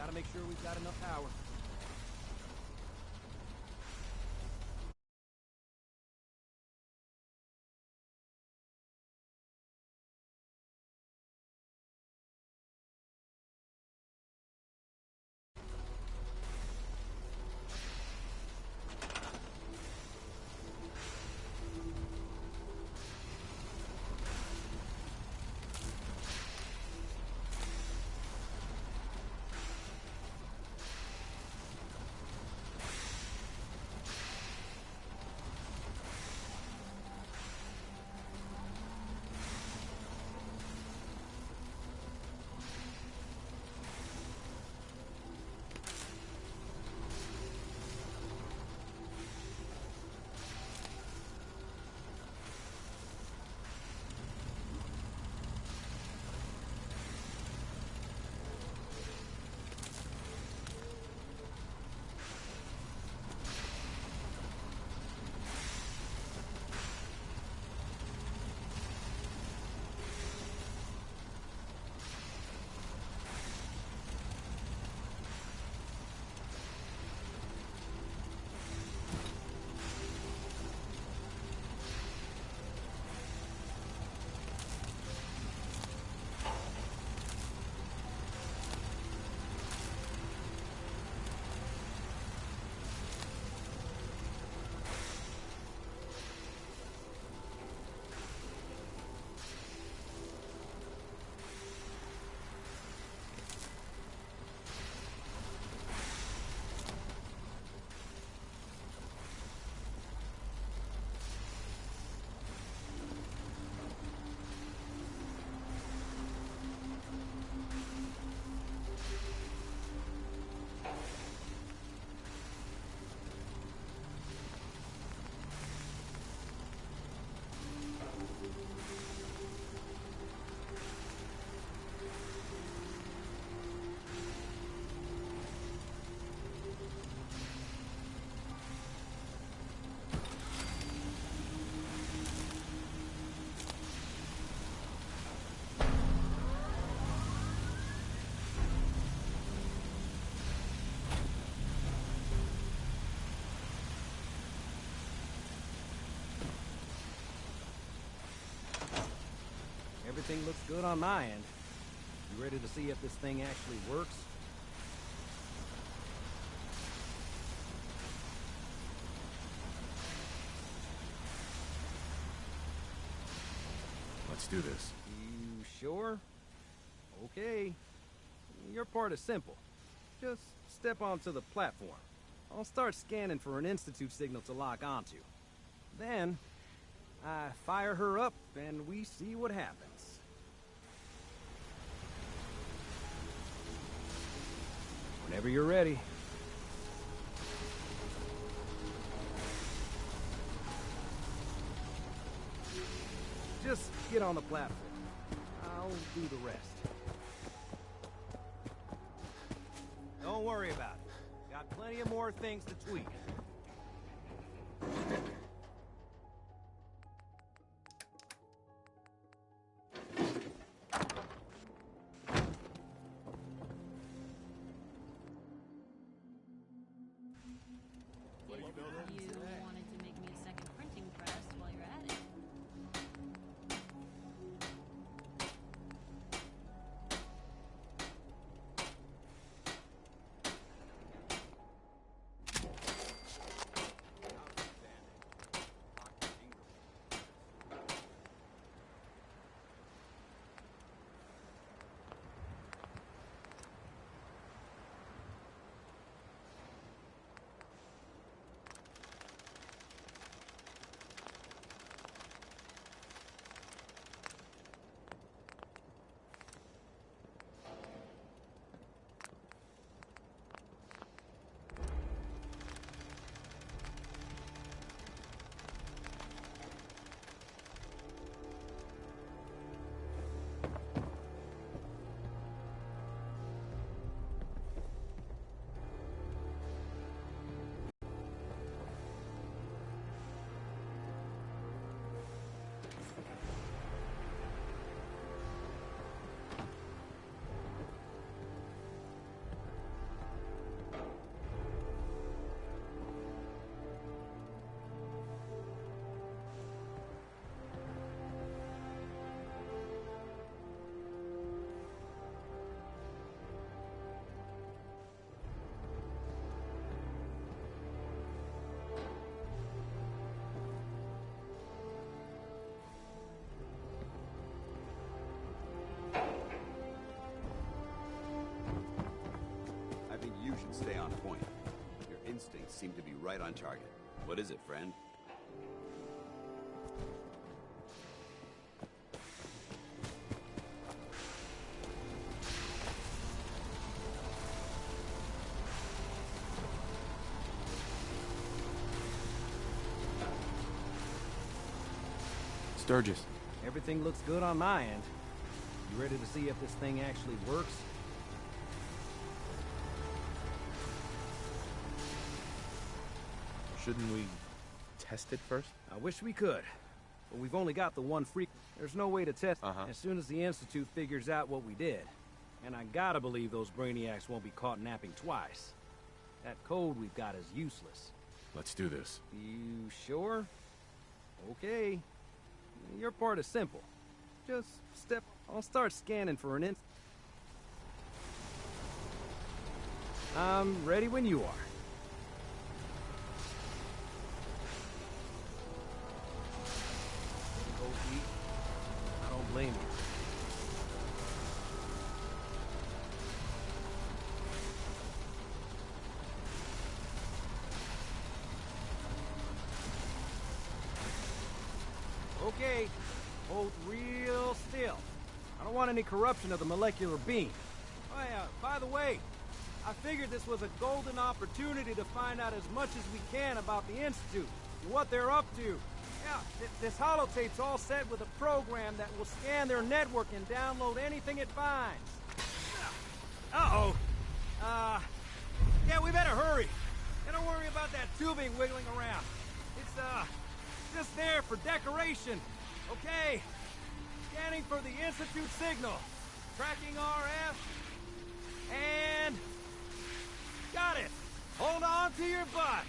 Gotta make sure we've got enough power. Everything looks good on my end. You ready to see if this thing actually works? Let's do this. You sure? Okay. Your part is simple. Just step onto the platform. I'll start scanning for an Institute signal to lock onto. Then, I fire her up and we see what happens. Whenever you're ready. Just get on the platform. I'll do the rest. Don't worry about it. Got plenty of more things to tweak. You wanted to make me a second printing press while you're at it. should stay on point. Your instincts seem to be right on target. What is it, friend? Sturgis. Everything looks good on my end. You ready to see if this thing actually works? Shouldn't we test it first? I wish we could, but we've only got the one freak. There's no way to test as soon as the Institute figures out what we did. And I gotta believe those brainiacs won't be caught napping twice. That code we've got is useless. Let's do this. You sure? Okay. Your part is simple. Just step... I'll start scanning for an I'm ready when you are. Cold feet. I don't blame you. Okay, hold real still. I don't want any corruption of the molecular beam. Oh yeah, by the way, I figured this was a golden opportunity to find out as much as we can about the Institute and what they're up to. Yeah, this holotape's all set with a program that will scan their network and download anything it finds. Uh-oh. Yeah, we better hurry. And don't worry about that tubing wiggling around. It's, just there for decoration. Okay. Scanning for the Institute signal. Tracking RF. And... got it. Hold on to your butt.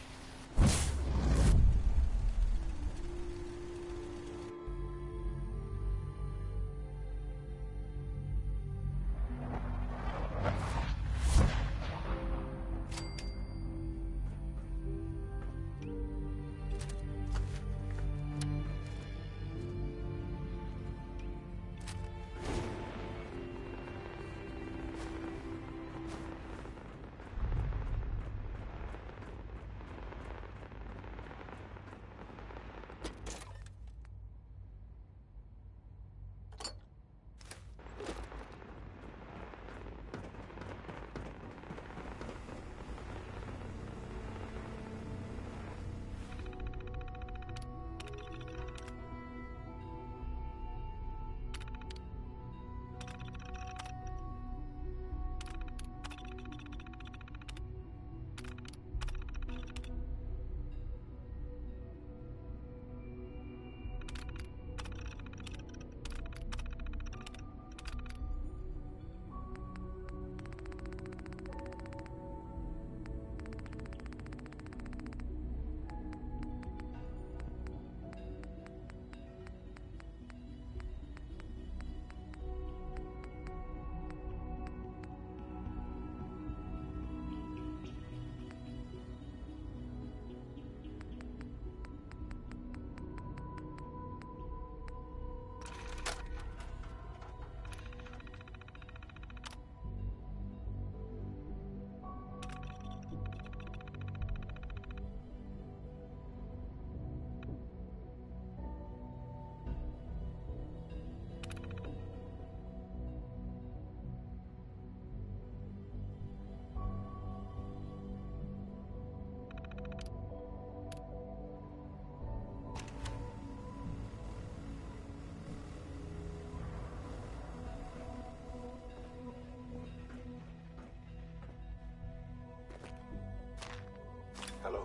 Hello.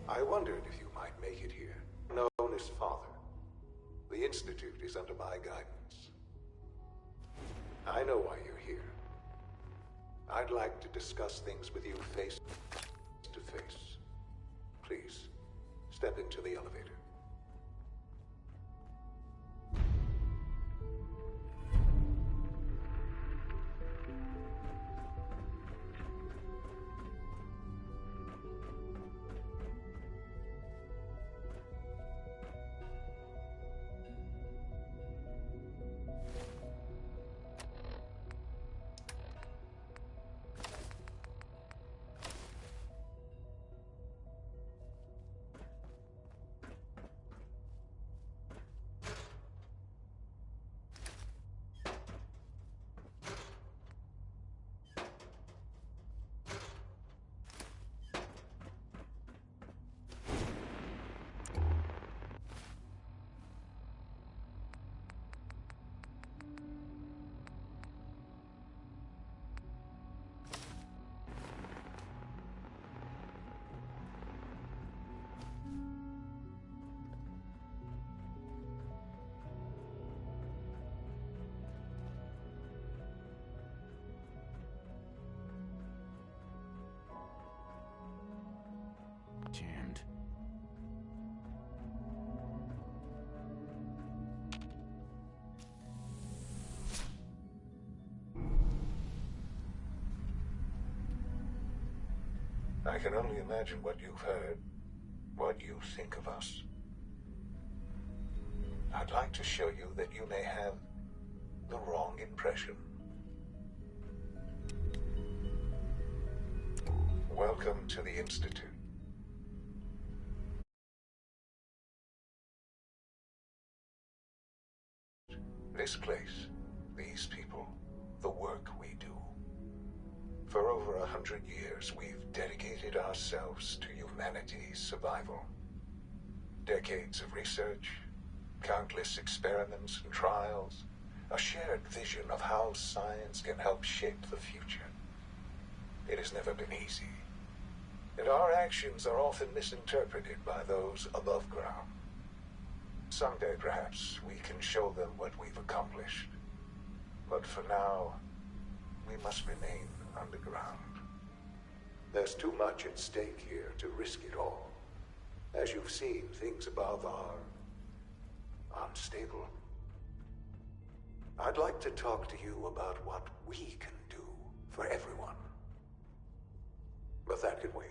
I wondered if you might make it here. Known as Father. The Institute is under my guidance. I know why you're here. I'd like to discuss things with you face to face. Please, step into the elevator. I can only imagine what you've heard, what you think of us. I'd like to show you that you may have the wrong impression. Welcome to the Institute. This place, these people, the work we do. For over 100 years, we've dedicated ourselves to humanity's survival. Decades of research, countless experiments and trials, a shared vision of how science can help shape the future. It has never been easy, and our actions are often misinterpreted by those above ground. Someday, perhaps, we can show them what we've accomplished. But for now, we must remain underground. There's too much at stake here to risk it all. As you've seen, things above are unstable. I'd like to talk to you about what we can do for everyone. But that can wait.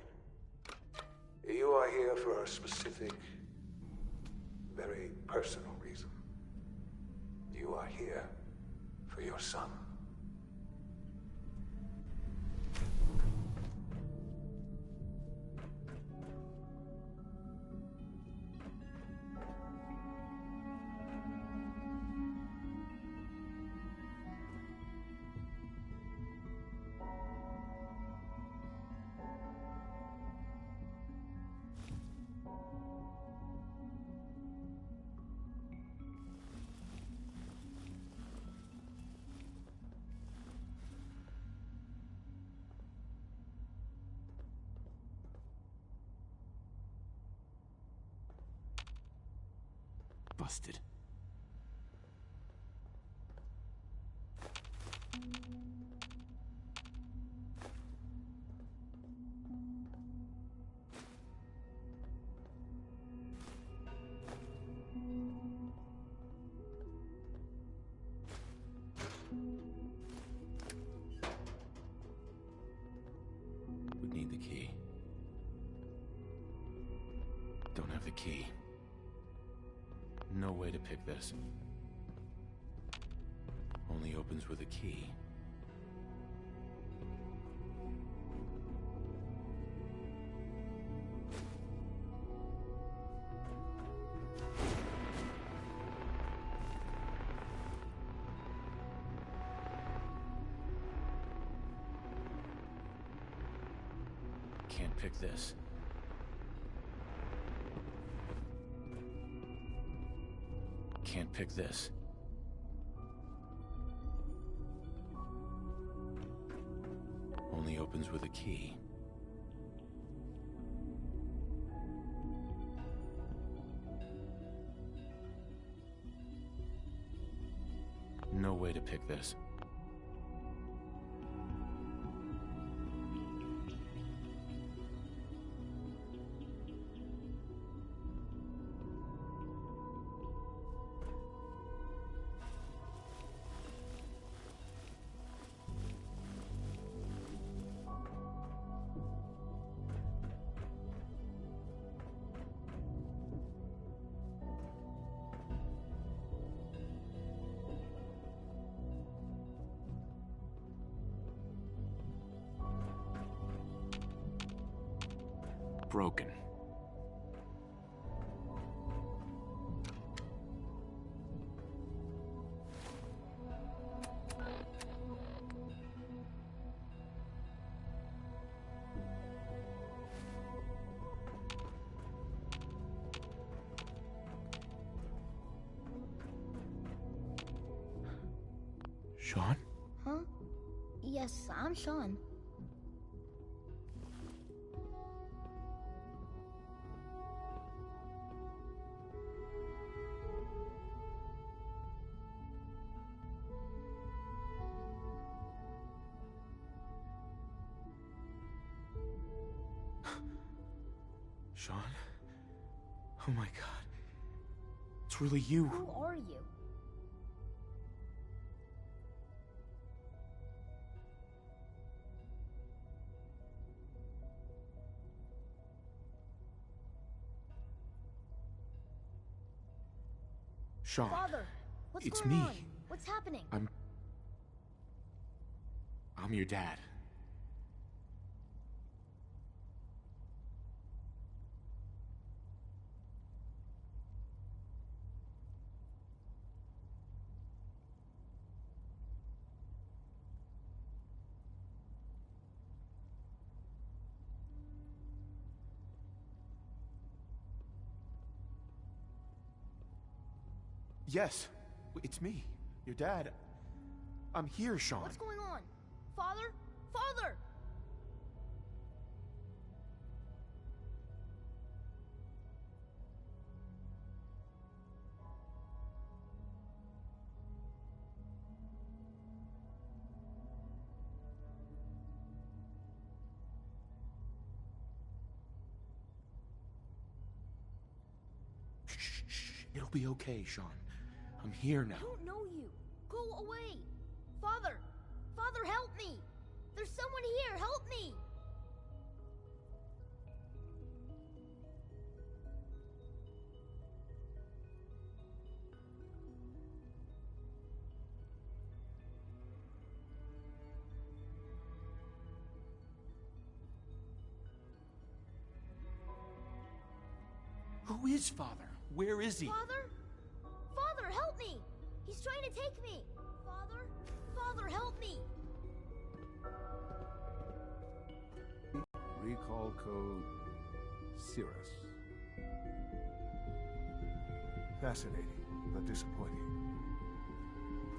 You are here for a specific, very personal reason. You are here for your son. Busted. Would need the key. Don't have the key. No way to pick this. Only opens with a key. Can't pick this. Can't pick this. Only opens with a key. No way to pick this. Broken. Sean? Huh? Yes, I'm Sean. Sean? Oh my god. It's really you. Who are you? Sean. Father, what's It's going me. on? What's happening? I'm your dad. Yes, it's me, your dad. I'm here, Sean. What's going on? Father? Father! Shh. It'll be okay, Sean. I'm here now. I don't know you. Go away. Father! Father, help me! There's someone here! Help me! Who is Father? Where is he? Father? Father, help me! He's trying to take me! Father? Father, help me! Recall code Cirrus. Fascinating, but disappointing.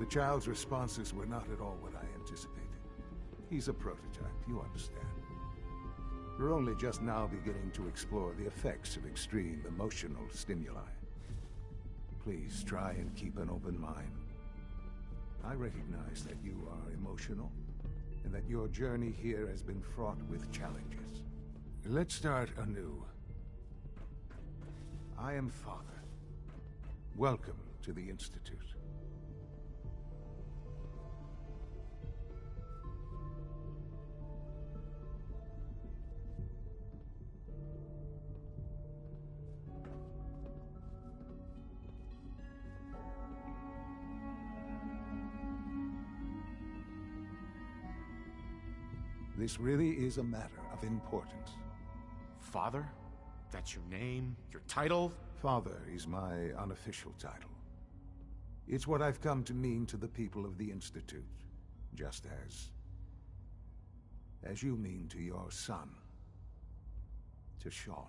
The child's responses were not at all what I anticipated. He's a prototype, you understand. We're only just now beginning to explore the effects of extreme emotional stimuli. Please try and keep an open mind. I recognize that you are emotional, and that your journey here has been fraught with challenges. Let's start anew. I am Father. Welcome to the Institute. This really is a matter of importance. Father? That's your name? Your title? Father is my unofficial title. It's what I've come to mean to the people of the Institute, just as you mean to your son, to Sean.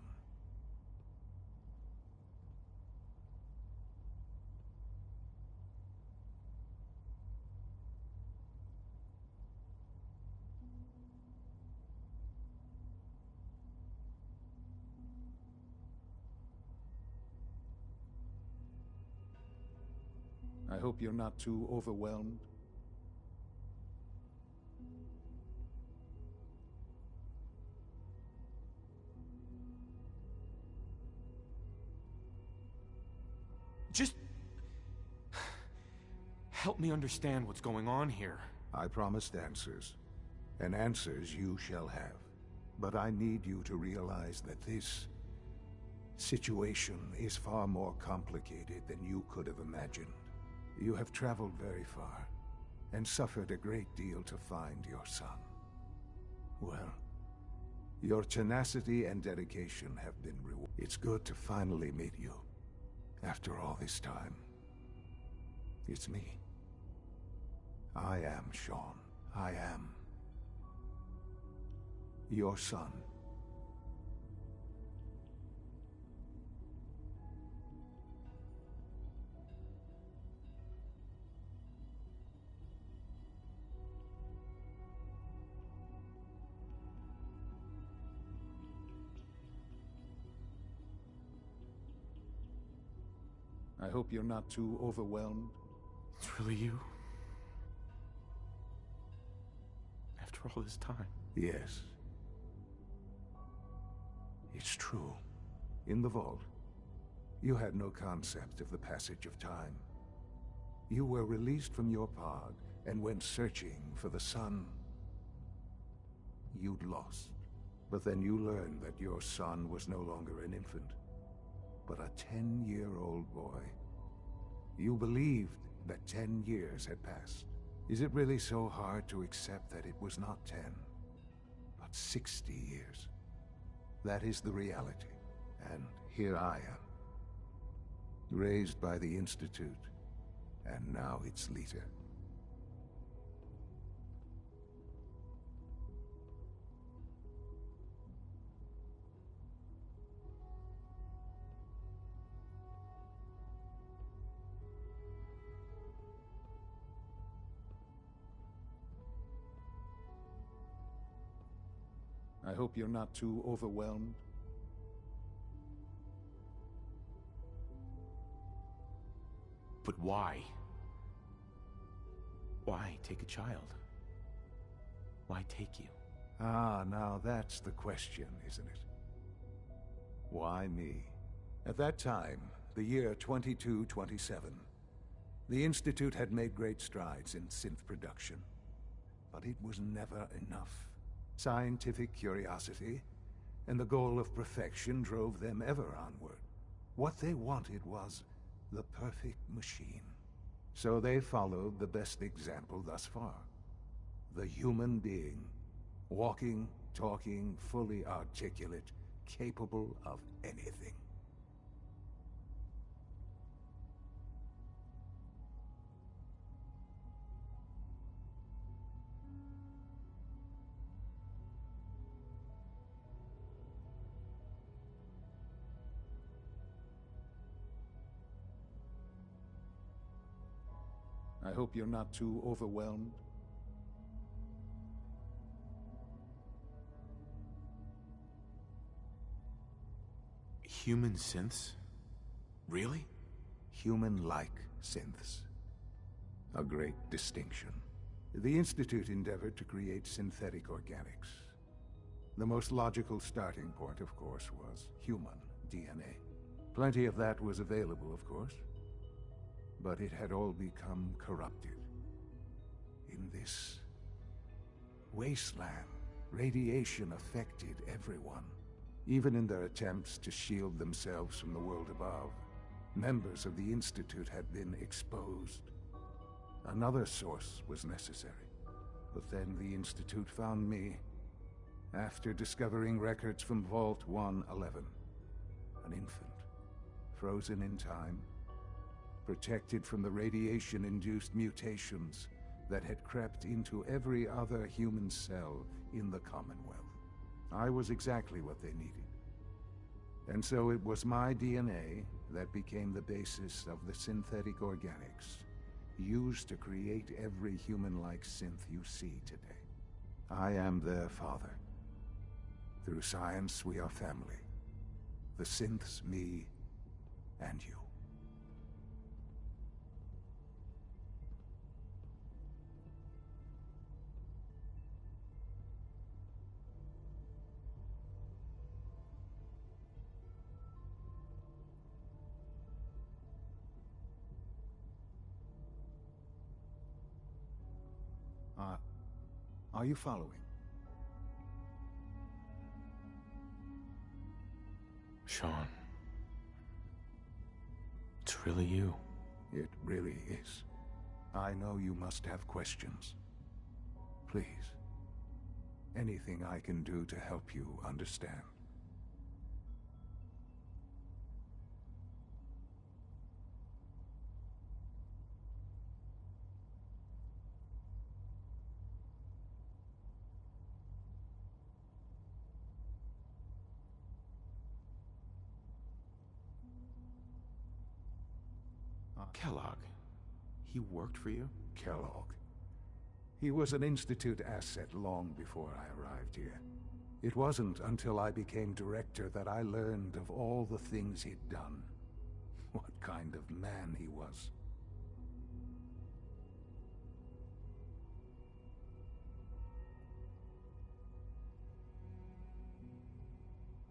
I hope you're not too overwhelmed. Just help me understand what's going on here. I promised answers, and answers you shall have. But I need you to realize that this situation is far more complicated than you could have imagined. You have traveled very far, and suffered a great deal to find your son. Well, your tenacity and dedication have been rewarded. It's good to finally meet you, after all this time. It's me. I am Sean. I am your son. I hope you're not too overwhelmed. It's really you? After all this time? Yes. It's true. In the vault, you had no concept of the passage of time. You were released from your pod and went searching for the son you'd lost. But then you learned that your son was no longer an infant, but a 10-year-old boy. You believed that 10 years had passed. Is it really so hard to accept that it was not 10, but 60 years? That is the reality, and here I am, raised by the Institute, and now its leader. I hope you're not too overwhelmed. But why? Why take a child? Why take you? Ah, now that's the question, isn't it? Why me? At that time, the year 2227, the Institute had made great strides in synth production. But it was never enough. Scientific curiosity and the goal of perfection drove them ever onward. What they wanted was the perfect machine. So they followed the best example thus far. The human being. Walking, talking, fully articulate, capable of anything. I hope you're not too overwhelmed. Human synths? Really? Human-like synths. A great distinction. The Institute endeavored to create synthetic organics. The most logical starting point, of course, was human DNA. Plenty of that was available, of course. But it had all become corrupted. In this wasteland, radiation affected everyone. Even in their attempts to shield themselves from the world above, members of the Institute had been exposed. Another source was necessary. But then the Institute found me, after discovering records from Vault 111. An infant, frozen in time, protected from the radiation-induced mutations that had crept into every other human cell in the Commonwealth. I was exactly what they needed. And so it was my DNA that became the basis of the synthetic organics, used to create every human-like synth you see today. I am their father. Through science, we are family. The synths, me, and you. Are you following? Sean. It's really you. It really is. I know you must have questions. Please. Anything I can do to help you understand. Kellogg. He worked for you? Kellogg. He was an Institute asset long before I arrived here. It wasn't until I became director that I learned of all the things he'd done. What kind of man he was.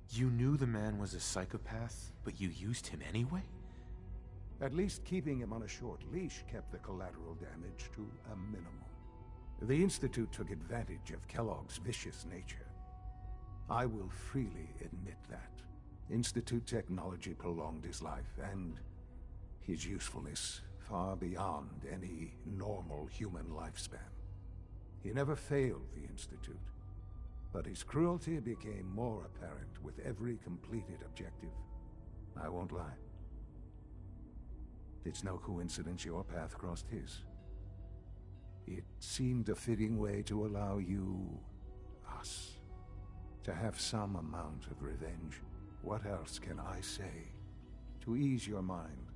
You knew the man was a psychopath, but you used him anyway? At least keeping him on a short leash kept the collateral damage to a minimum. The Institute took advantage of Kellogg's vicious nature. I will freely admit that. Institute technology prolonged his life, and his usefulness far beyond any normal human lifespan. He never failed the Institute, but his cruelty became more apparent with every completed objective. I won't lie. It's no coincidence your path crossed his. It seemed a fitting way to allow you, us, to have some amount of revenge. What else can I say to ease your mind?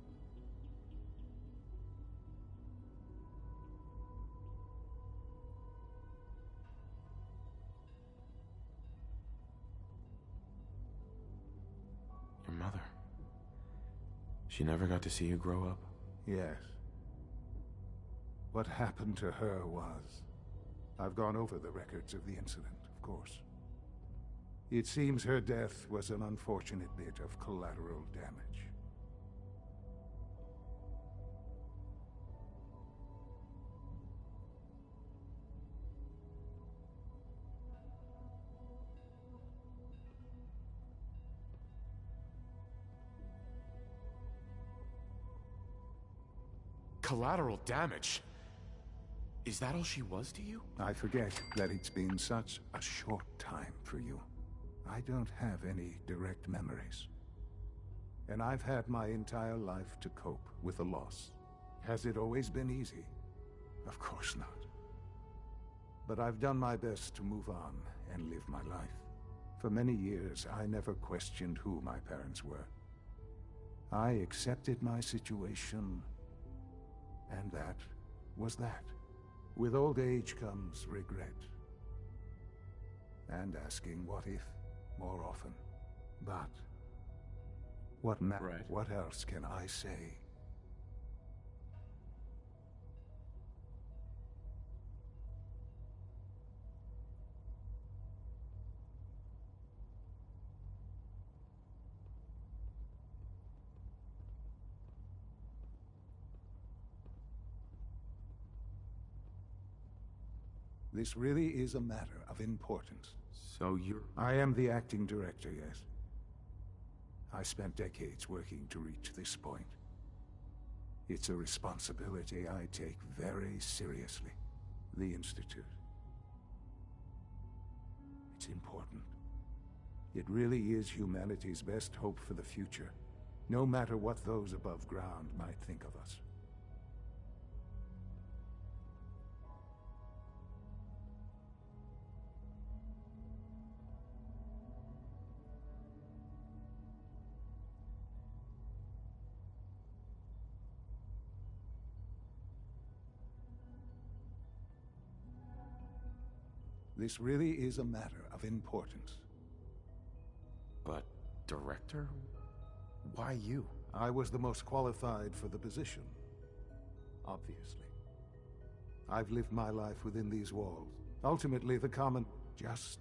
Your mother. She never got to see you grow up? Yes. What happened to her was... I've gone over the records of the incident, of course. It seems her death was an unfortunate bit of collateral damage. Collateral damage? Is that all she was to you? I forget that it's been such a short time for you. I don't have any direct memories. And I've had my entire life to cope with the loss. Has it always been easy? Of course not. But I've done my best to move on and live my life. For many years, I never questioned who my parents were. I accepted my situation, and that was that. With old age comes regret. And asking what if more often. But what Right. What else can I say? This really is a matter of importance. So you're... I am the acting director, yes. I spent decades working to reach this point. It's a responsibility I take very seriously. The Institute. It's important. It really is humanity's best hope for the future, no matter what those above ground might think of us. This really is a matter of importance. But, director? Why you? I was the most qualified for the position. Obviously. I've lived my life within these walls. Ultimately, the common... Just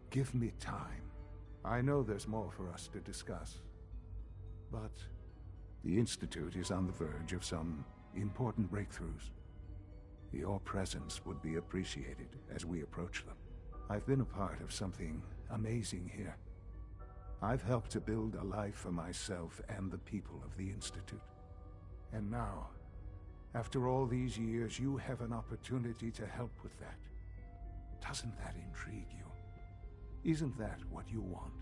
give me time. I know there's more for us to discuss. But the Institute is on the verge of some important breakthroughs. Your presence would be appreciated as we approach them. I've been a part of something amazing here. I've helped to build a life for myself and the people of the Institute. And now, after all these years, you have an opportunity to help with that. Doesn't that intrigue you? Isn't that what you want?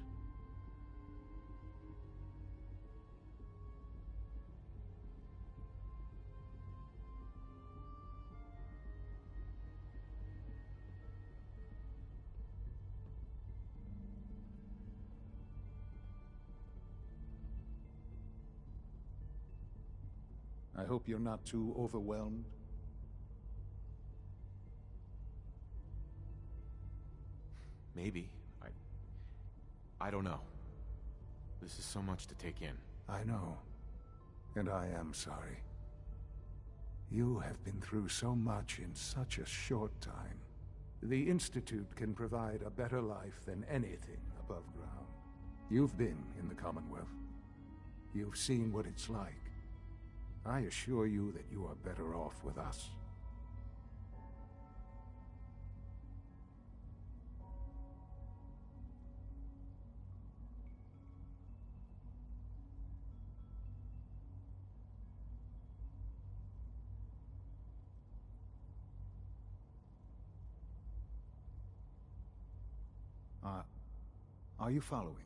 I hope you're not too overwhelmed. Maybe. I don't know. This is so much to take in. I know. And I am sorry. You have been through so much in such a short time. The Institute can provide a better life than anything above ground. You've been in the Commonwealth. You've seen what it's like. I assure you that you are better off with us. Are you following?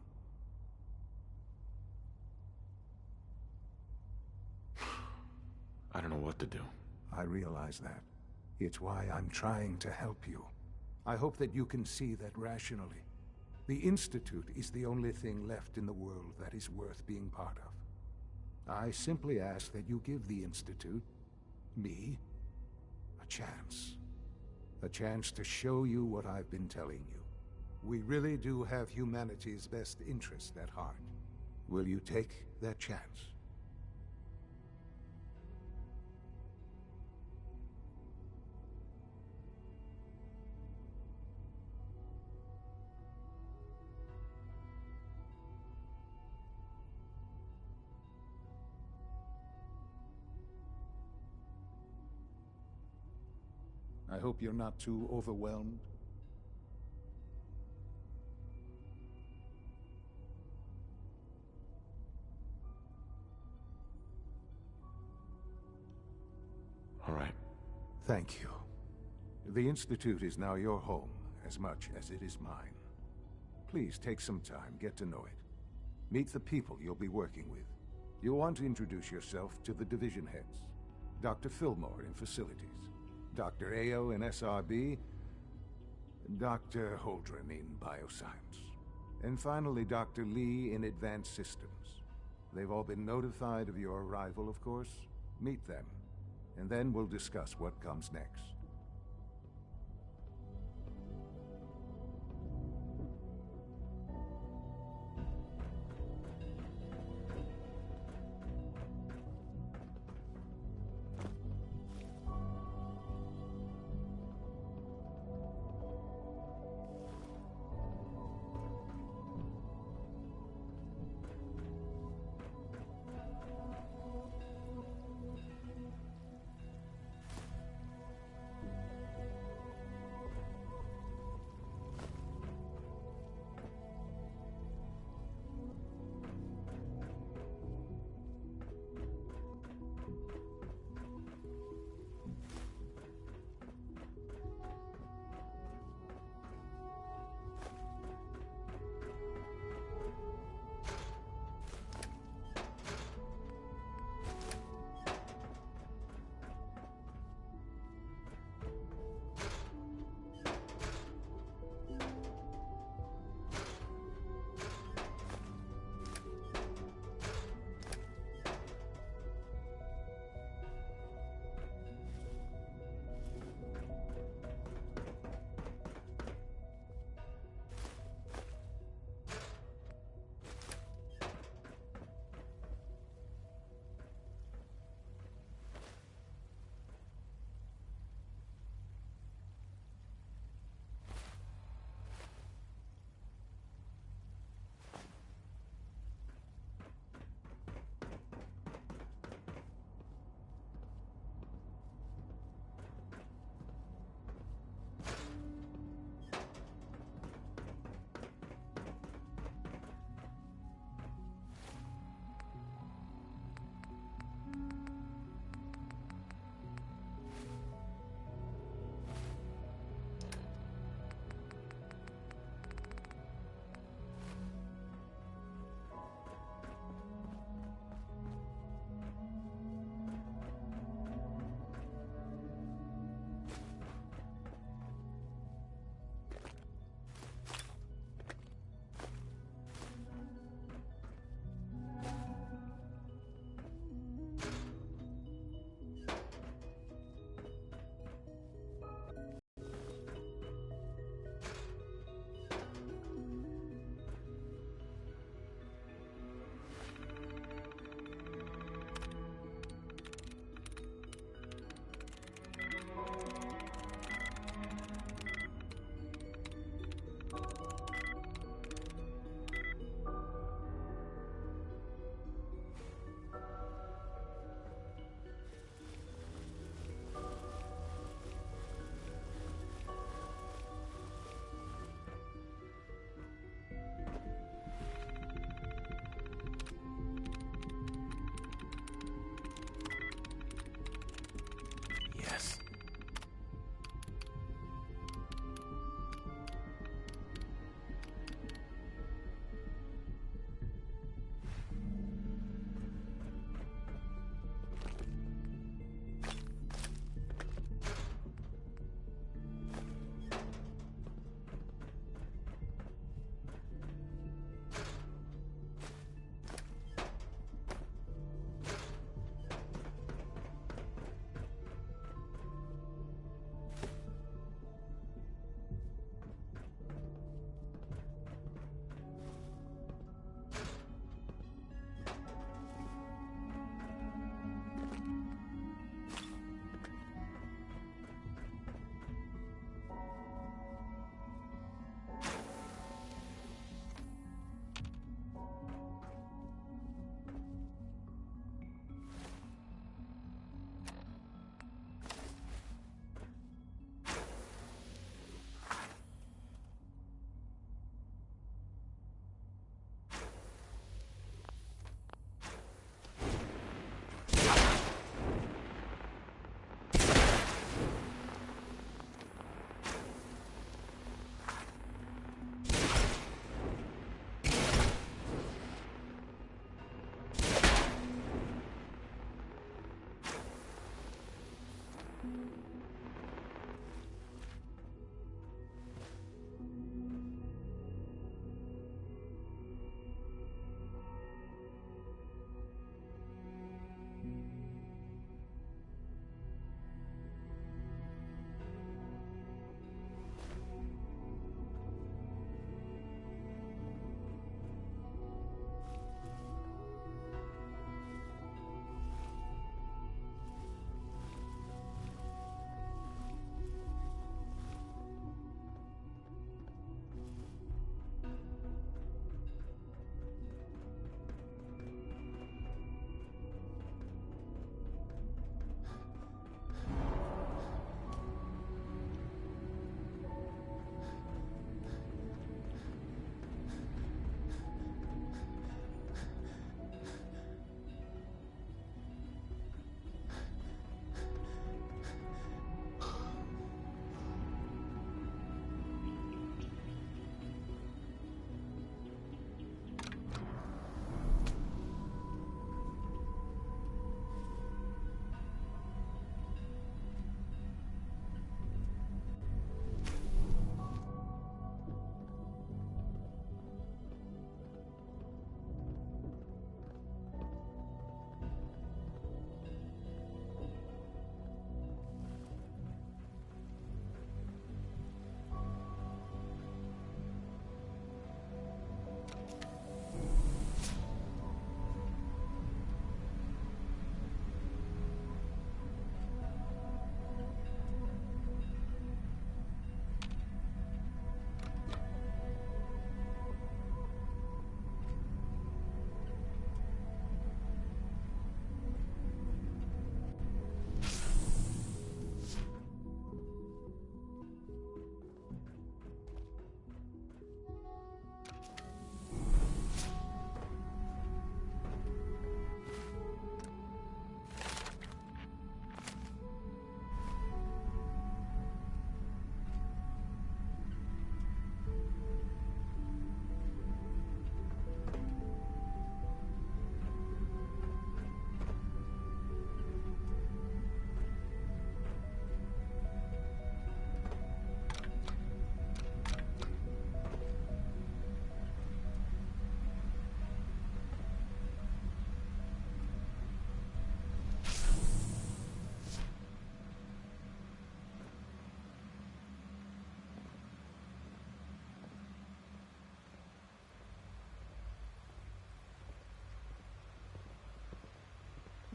I don't know what to do. I realize that. It's why I'm trying to help you. I hope that you can see that rationally. The Institute is the only thing left in the world that is worth being part of. I simply ask that you give the Institute, me, a chance. A chance to show you what I've been telling you. We really do have humanity's best interest at heart. Will you take that chance? I hope you're not too overwhelmed. All right. Thank you. The Institute is now your home, as much as it is mine. Please take some time, get to know it. Meet the people you'll be working with. You'll want to introduce yourself to the division heads. Dr. Fillmore in Facilities, Dr. Ayo in SRB, Dr. Holdren in Bioscience, and finally Dr. Lee in Advanced Systems. They've all been notified of your arrival, of course. Meet them, and then we'll discuss what comes next.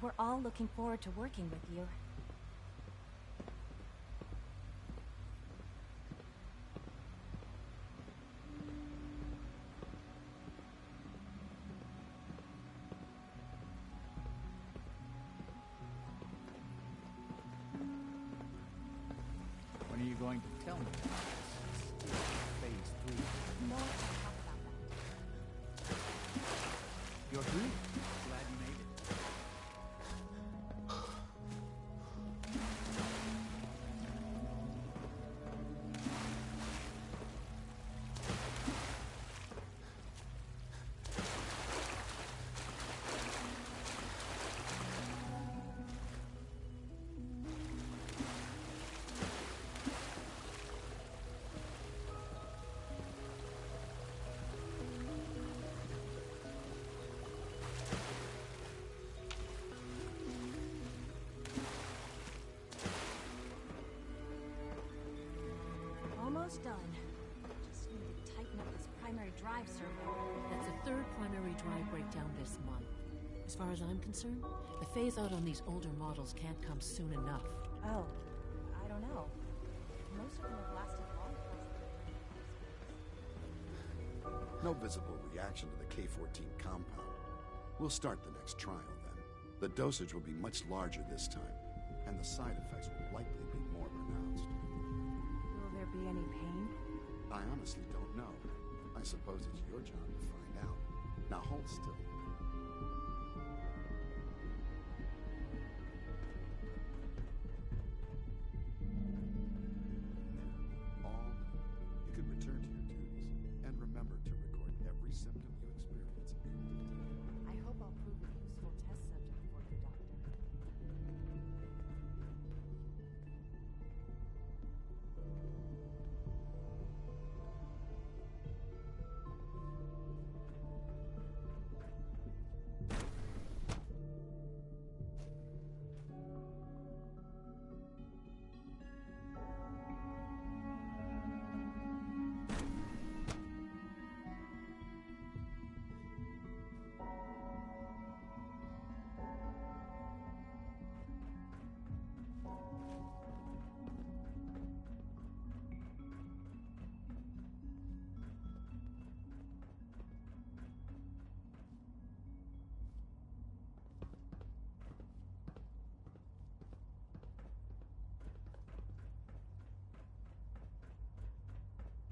We're all looking forward to working with you. When are you going to tell me? Phase 3. No one can talk about that. You're through. Glad you made it. Almost done. Just need to tighten up this primary drive circuit. That's the third primary drive breakdown this month. As far as I'm concerned, the phase out on these older models can't come soon enough. Oh, I don't know. Most of them have lasted long past No visible reaction to the K-14 compound. We'll start the next trial then. The dosage will be much larger this time, and the side effects will likely be more pronounced. Will there be any pain? I honestly don't know. I suppose it's your job to find out. Now hold still. All you can return to your duties, and remember to record every symptom you experience in detail. I hope I'll prove a useful test subject for you, Doctor.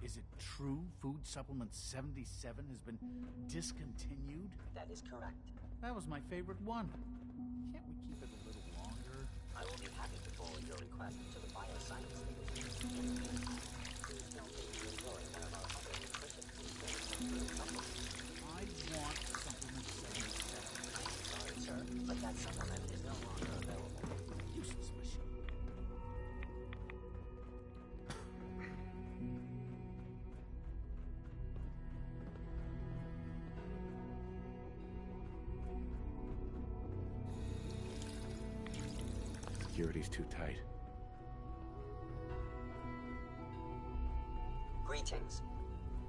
Is it true Food Supplement 77 has been discontinued? That is correct. That was my favorite one. Can't we keep it a little longer? I will be happy to forward your request to the Bioscience Division. In the meantime, please don't leave you enjoying one of our other nutrition supplements. I want Supplement 77. I'm sorry, sir, but that supplement is no longer available. Useless machine. Security's too tight. Greetings.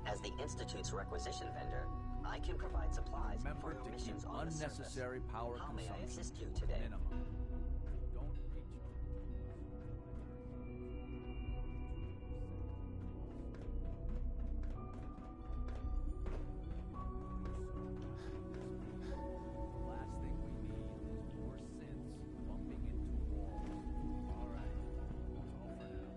As the Institute's requisition vendor, I can provide supplies for Remember your to keep missions on the surface. unnecessary power How may I consumption assist you to a today? minimum. Don't recharge. Last thing we need is more synths bumping into walls. All right, that's all for now.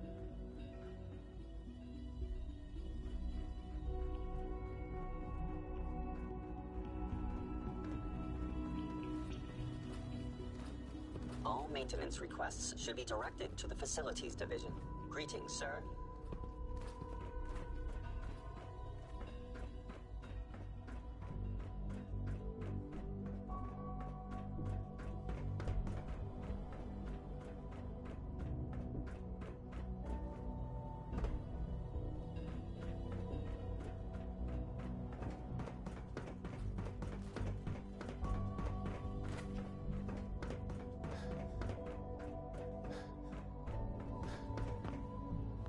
All maintenance requests should be directed to the Facilities Division. Greetings, sir.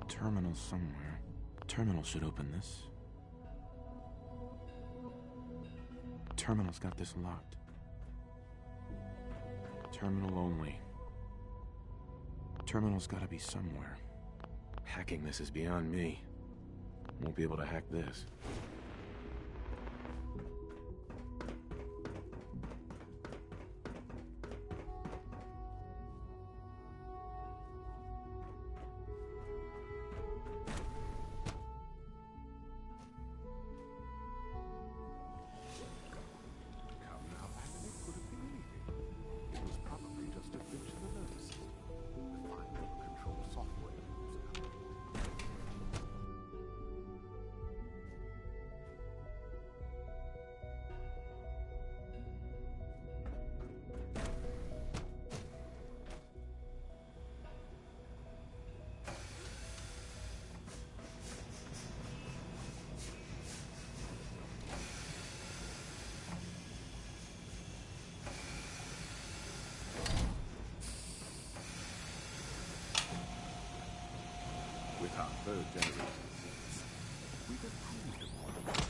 Terminal somewhere. Terminal should open this. Terminal's got this locked. Terminal only. Terminal's gotta be somewhere. Hacking this is beyond me. Won't be able to hack this. With our third generation units, we've improved upon it.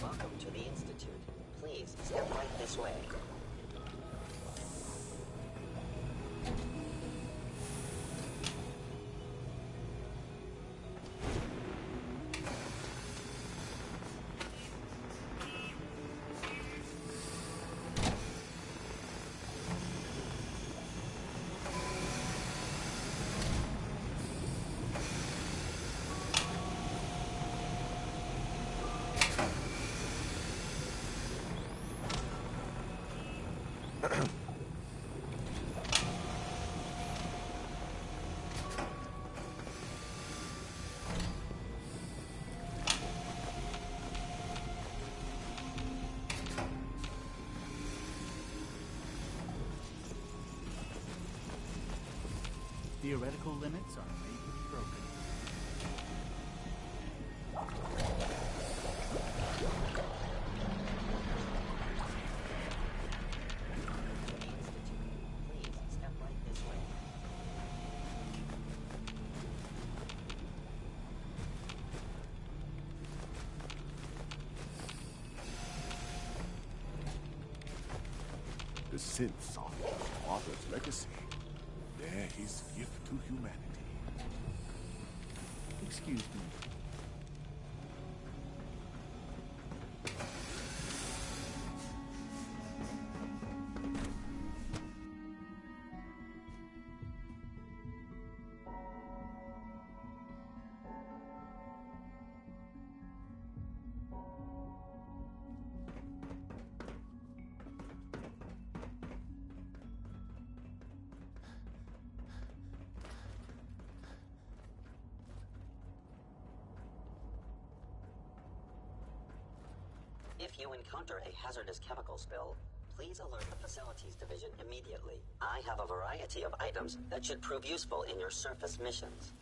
Welcome to the Institute. Please step right this way. Theoretical limits are made to be broken. Please step right this way. The synths are Father's legacy. They're his gift to humanity. Excuse me. If you encounter a hazardous chemical spill, please alert the Facilities Division immediately. I have a variety of items that should prove useful in your surface missions.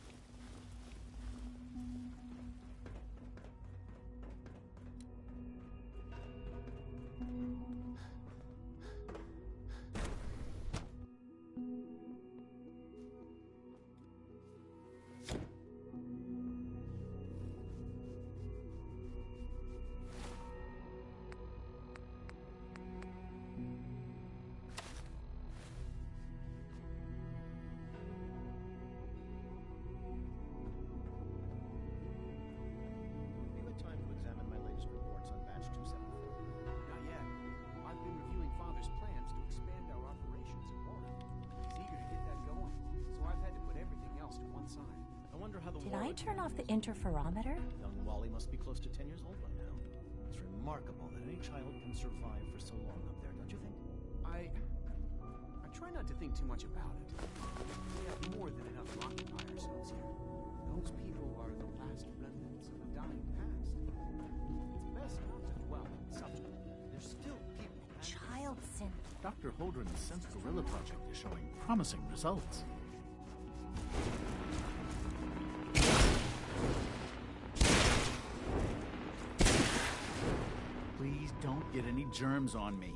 Did I turn off the interferometer? Young Wally must be close to 10 years old by now. It's remarkable that any child can survive for so long up there, don't you think? I try not to think too much about it. We have more than enough to occupy ourselves here. Those people are the last remnants of a dying past. It's best not to dwell on the subject. There's still people. Child synth. Dr. Holdren's Synth Gorilla project is showing promising results. Please don't get any germs on me.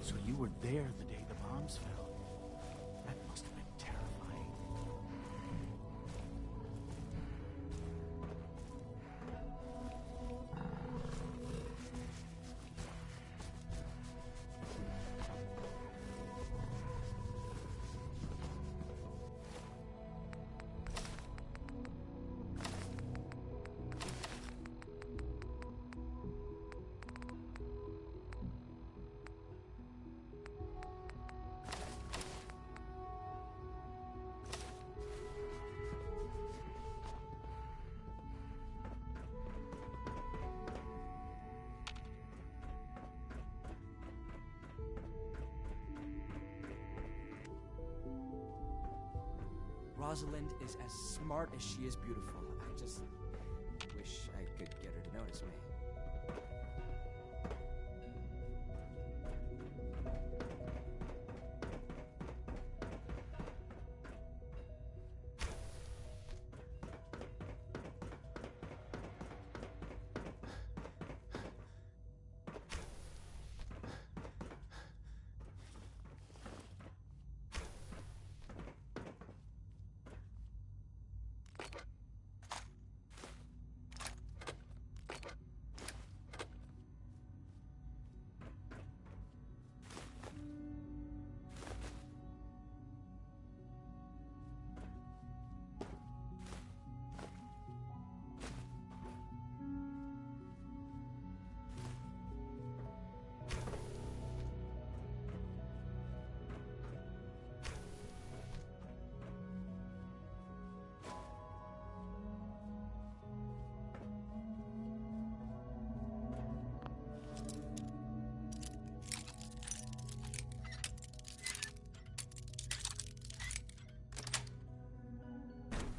So you were there the day the bombs fell. That must have been terrifying. Rosalind is as smart as she is beautiful. I just wish I could get her to notice me.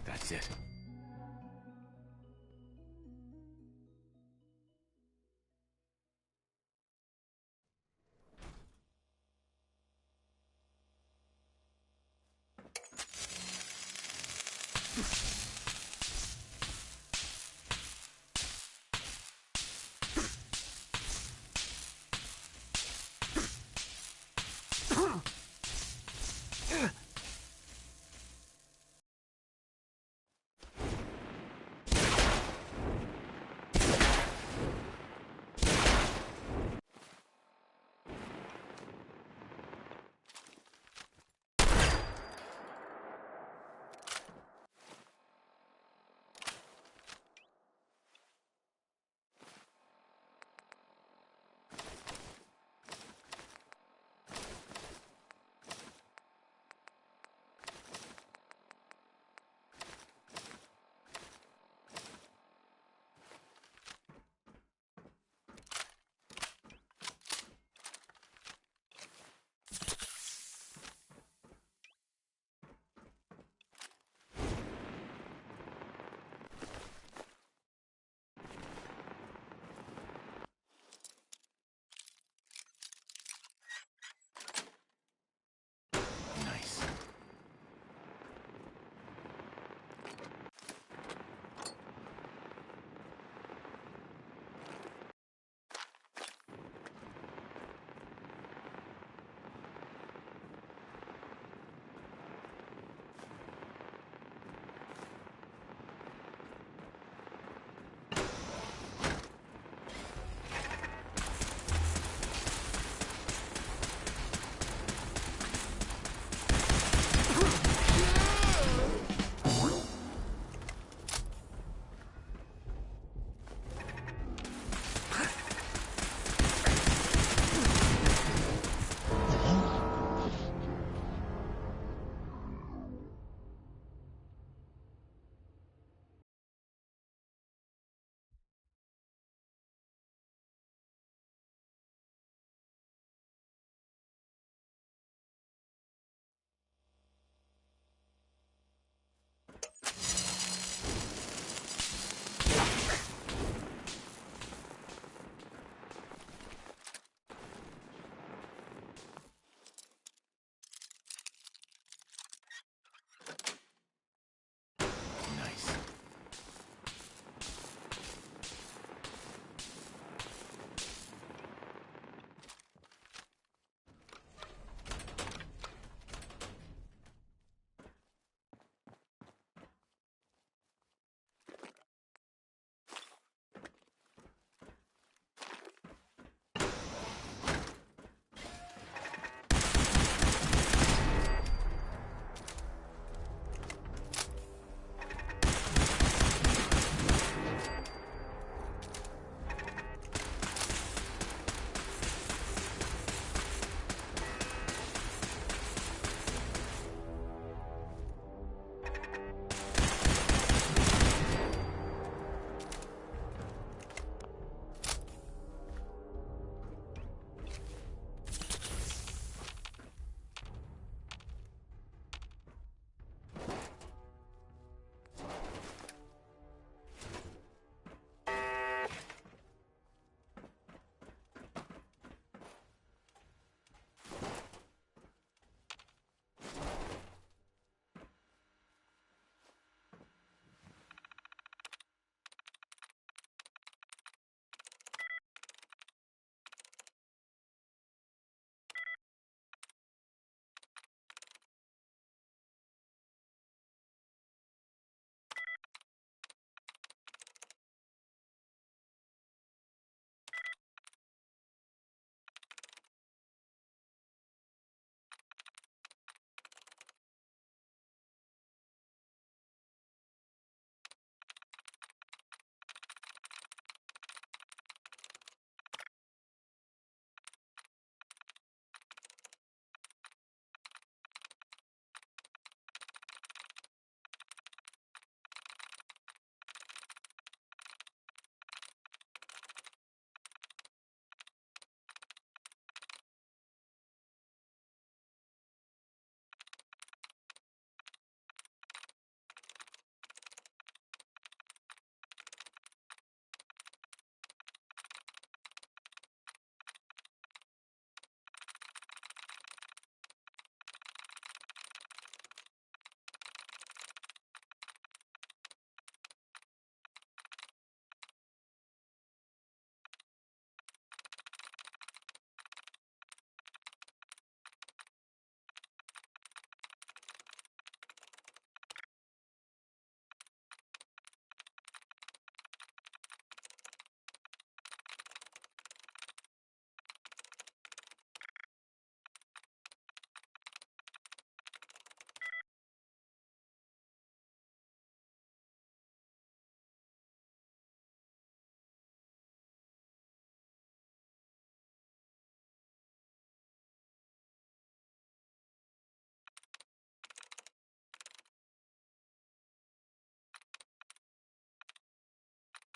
That's it.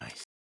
Nice.